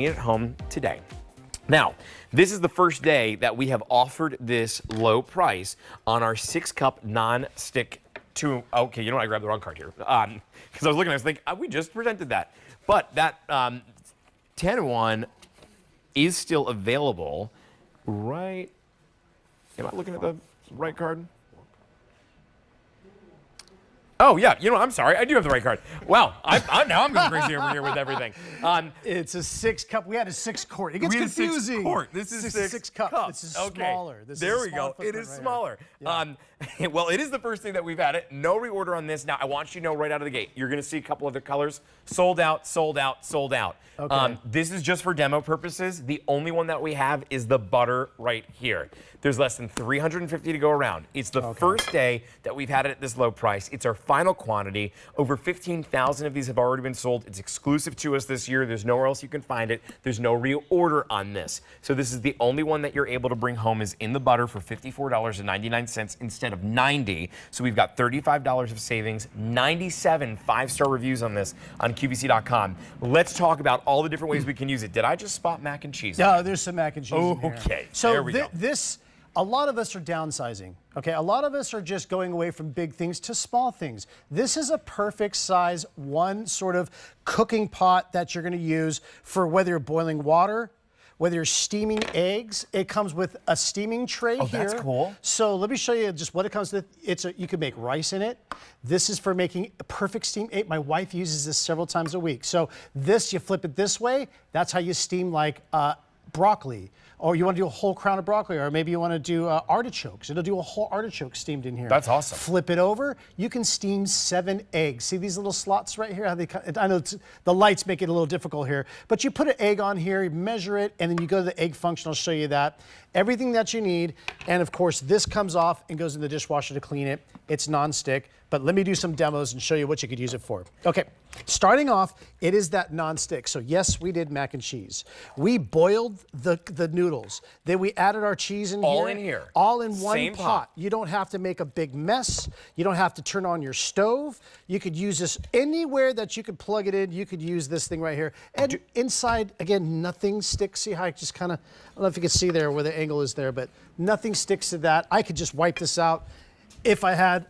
at home today. Now, this is the first day that we have offered this low price on our 6-cup non-stick to, okay, you know what, I grabbed the wrong card here. Because I was looking, I was thinking, we just presented that. But that 10-1 is still available, right? Am I looking at the right card? Oh, yeah, you know, I'm sorry. I do have the right card. Wow, now I'm going crazy over here with everything. It's a 6-cup. We had a 6-quart. It gets confusing. 6-quart. This is 6-cup. This is smaller. There we go. It is smaller. Yeah. Well, it is the first thing that we've had it. No reorder on this. Now, I want you to know right out of the gate, you're going to see a couple other colors. Sold out, sold out, sold out. Okay. This is just for demo purposes. The only one that we have is the butter right here. There's less than 350 to go around. It's the first day that we've had it at this low price. It's our final quantity. Over 15,000 of these have already been sold. It's exclusive to us this year. There's nowhere else you can find it. There's no reorder on this. So this is the only one that you're able to bring home is in the butter for $54.99 instead of $90. So we've got $35 of savings, 97 5-star reviews on this on QVC.com. Let's talk about all the different ways we can use it. Did I just spot mac and cheese? No, there's some mac and cheese in here. Okay, so there we go. A lot of us are downsizing, okay? A lot of us are just going away from big things to small things. This is a perfect size, one sort of cooking pot that you're gonna use for whether you're boiling water, whether you're steaming eggs. It comes with a steaming tray here. That's cool. So let me show you just what it comes with. You can make rice in it. This is for making a perfect steamed egg. My wife uses this several times a week. So this, you flip it this way, that's how you steam like broccoli. Or you want to do a whole crown of broccoli, or maybe you want to do artichokes. It'll do a whole artichoke steamed in here. That's awesome. Flip it over. You can steam 7 eggs. See these little slots right here? How they? I know the lights make it a little difficult here, but you put an egg on here, you measure it, and then you go to the egg function. I'll show you that. Everything that you need, and of course this comes off and goes in the dishwasher to clean it. It's non-stick, but let me do some demos and show you what you could use it for. Okay, starting off, it is that non-stick. So yes, we did mac and cheese. We boiled the noodles. Then we added our cheese in here. All in here. All in one Same pot. You don't have to make a big mess. You don't have to turn on your stove. You could use this anywhere that you could plug it in. You could use this thing right here. And inside, again, nothing sticks. See how I just kind of, I don't know if you can see there where the angle is there, but nothing sticks to that. I could just wipe this out if I had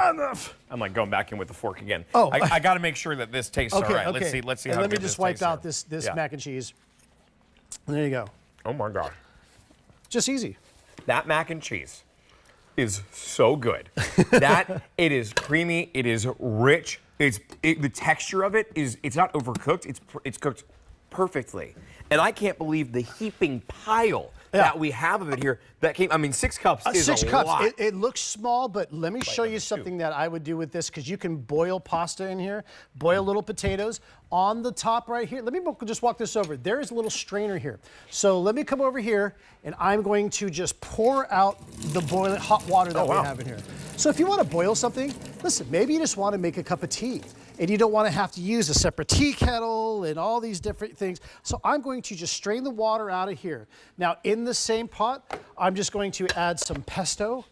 enough. I'm like going back in with the fork again. Oh, I got to make sure that this tastes all right. Okay. Let's see and how let me good just this wipe tastes out here. this mac and cheese. And there you go. Oh my God. Just easy. That mac and cheese is so good. It is creamy, it is rich. The texture of it is, it's not overcooked, it's cooked perfectly. And I can't believe the heaping pile that we have of it here. That came, I mean, 6 cups is 6 a cups. lot. It looks small, but let me show you something that I would do with this, because you can boil pasta in here, boil little potatoes. On the top right here, let me just walk this over. There is a little strainer here. So let me come over here, and I'm going to just pour out the boiling hot water that we have in here. So if you want to boil something, listen, maybe you just want to make a cup of tea, and you don't want to have to use a separate tea kettle and all these different things. So I'm going to just strain the water out of here. Now in the same pot, I'm just going to add some pesto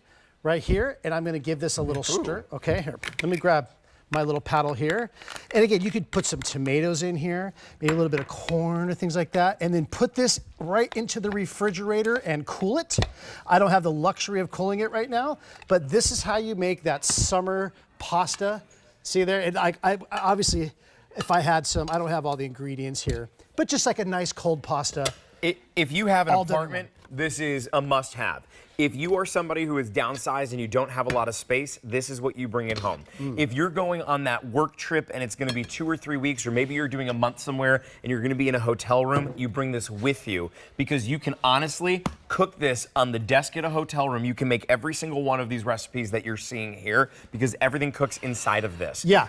right here, and I'm going to give this a little stir. Okay, here, let me grab my little paddle here. And again, you could put some tomatoes in here, maybe a little bit of corn or things like that, and then put this right into the refrigerator and cool it. I don't have the luxury of cooling it right now, but this is how you make that summer pasta. See there? And I obviously, if I had some, I don't have all the ingredients here, but just like a nice cold pasta. If you have an apartment, this is a must-have. If you are somebody who is downsized and you don't have a lot of space, this is what you bring it home. If you're going on that work trip and it's going to be 2 or 3 weeks, or maybe you're doing a month somewhere and you're going to be in a hotel room, you bring this with you, because you can honestly cook this on the desk at a hotel room. You can make every single one of these recipes that you're seeing here, because everything cooks inside of this. Yeah.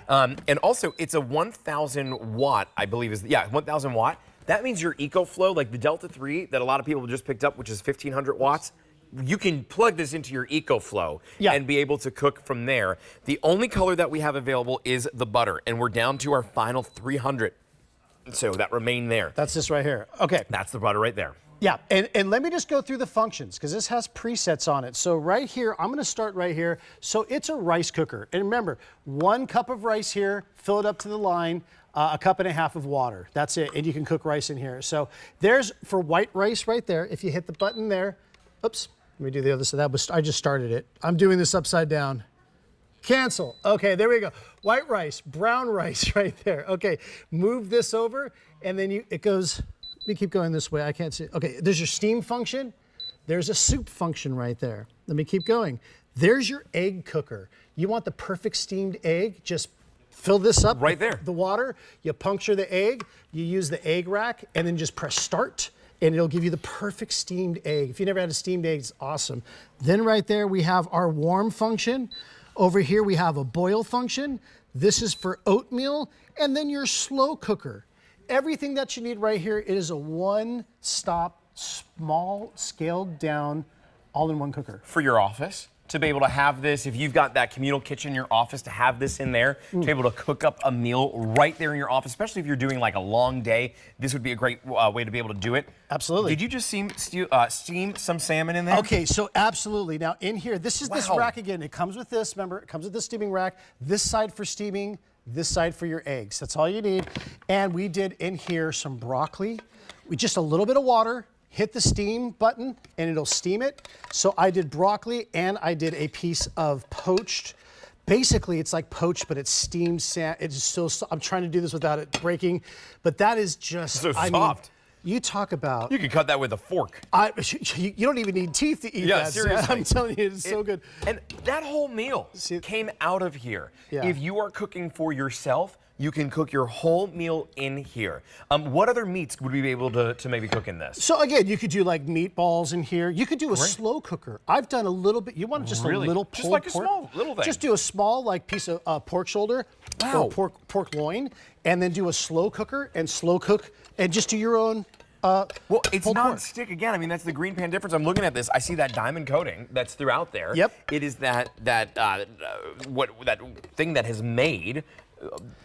And also, it's a 1,000 watt, I believe is, 1,000 watt. That means your EcoFlow, like the Delta 3 that a lot of people just picked up, which is 1,500 watts, you can plug this into your EcoFlow and be able to cook from there. The only color that we have available is the butter, and we're down to our final 300. So that remain there. That's this right here. Okay. That's the butter right there. Yeah, and let me just go through the functions, because this has presets on it. So right here, I'm gonna start right here. So it's a rice cooker. And remember, 1 cup of rice here, fill it up to the line. a cup and a half of water. That's it, and you can cook rice in here. So there's for white rice right there. If you hit the button there, oops, let me do the other side. I just started it. I'm doing this upside down. Cancel. Okay, there we go. White rice, brown rice right there. Okay, move this over, and then it goes, let me keep going this way. I can't see. Okay, there's your steam function. There's a soup function right there. Let me keep going. There's your egg cooker. You want the perfect steamed egg, just fill this up right there. The water, you puncture the egg, you use the egg rack, and then just press start, and it'll give you the perfect steamed egg. If you never had a steamed egg, it's awesome. Then right there, we have our warm function. Over here, we have a boil function. This is for oatmeal, and then your slow cooker. Everything that you need right here, it is a one-stop, small, scaled down, all-in-one cooker. For your office, to be able to have this, if you've got that communal kitchen in your office, to have this in there, to be able to cook up a meal right there in your office, especially if you're doing like a long day, this would be a great way to be able to do it. Absolutely. Did you just steam some salmon in there? Okay, so absolutely. Now in here, this is this rack again. It comes with this, remember, it comes with this steaming rack. This side for steaming, this side for your eggs. That's all you need. And we did in here some broccoli with just a little bit of water. Hit the steam button and it'll steam it. So I did broccoli and I did a piece of poached. Basically, it's like poached, but it's steamed salmon. It's so, I'm trying to do this without it breaking, but that is just so soft. Mean, you talk about. You can cut that with a fork. You don't even need teeth to eat that. Seriously. I'm telling you, it's so good. And that whole meal came out of here. Yeah. If you are cooking for yourself, you can cook your whole meal in here. What other meats would we be able to maybe cook in this? So again, you could do like meatballs in here. You could do a slow cooker. I've done a little bit. You want just a little pulled just like pork? A small little thing. Just do a small like piece of pork shoulder or pork loin, and then do a slow cooker and slow cook, and just do your own. Well, it's non-stick again. I mean, that's the GreenPan difference. I'm looking at this. I see that diamond coating that's throughout there. Yep. It is that thing that has made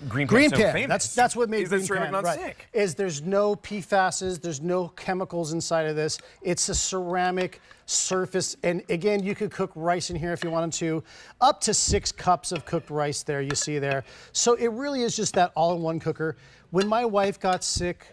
GreenPan so famous. That's what made GreenPan ceramic non-stick. Is there's no PFASs, there's no chemicals inside of this. It's a ceramic surface, and again, you could cook rice in here if you wanted to, up to 6 cups of cooked rice there. You see there. So it really is just that all-in-one cooker. When my wife got sick.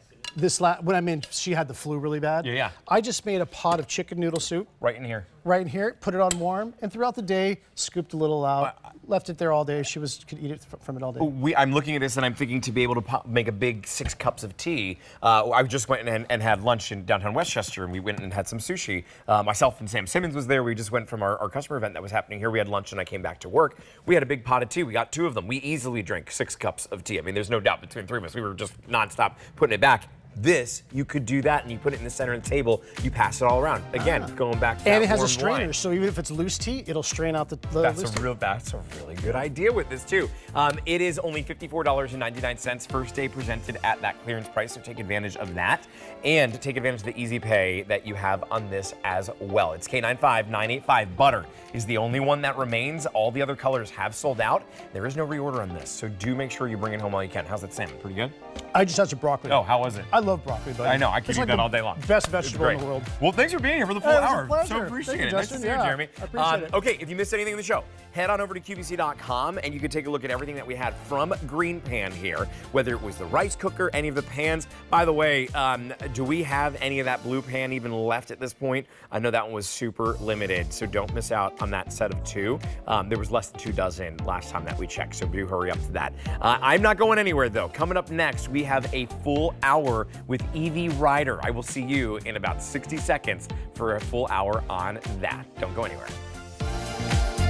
She had the flu really bad. Yeah. I just made a pot of chicken noodle soup. Right in here. Right in here. Put it on warm, and throughout the day, scooped a little out. Left it there all day. She could eat it from it all day. I'm looking at this and I'm thinking to be able to make a big 6 cups of tea. I just went and had lunch in downtown Westchester, and we went and had some sushi. Myself and Sam Simmons was there. We just went from our customer event that was happening here. We had lunch and I came back to work. We had a big pot of tea. We got 2 of them. We easily drank 6 cups of tea. I mean, there's no doubt between 3 of us. We were just nonstop putting it back. This, you could do that, and you put it in the center of the table. You pass it all around. Again, going back to and it has a warm strainer, wine. so even if it's loose tea, it'll strain out the That's loose tea. That's a really good idea with this too. It is only $54.99. First day presented at that clearance price, so take advantage of that, and take advantage of the easy pay that you have on this as well. It's K95985. Butter is the only one that remains. All the other colors have sold out. There is no reorder on this, so do make sure you bring it home while you can. How's that salmon? Pretty good? I just had some broccoli. Oh, how was it? I love broccoli, buddy. I know, I could eat that all day long. Best vegetable in the world. Well, thanks for being here for the full It was a hour. pleasure. So appreciate Thank you, it. Nice to Justin. see you, Jeremy. I appreciate it. Okay, if you missed anything in the show, head on over to QVC.com and you can take a look at everything that we had from GreenPan here, whether it was the rice cooker, any of the pans. By the way, do we have any of that blue pan even left at this point? I know that one was super limited, so don't miss out on that set of 2. There was less than 2 dozen last time that we checked, so do hurry up to that. I'm not going anywhere, though. Coming up next, we have a full hour with Evie Ryder. I will see you in about 60 seconds for a full hour on that. Don't go anywhere.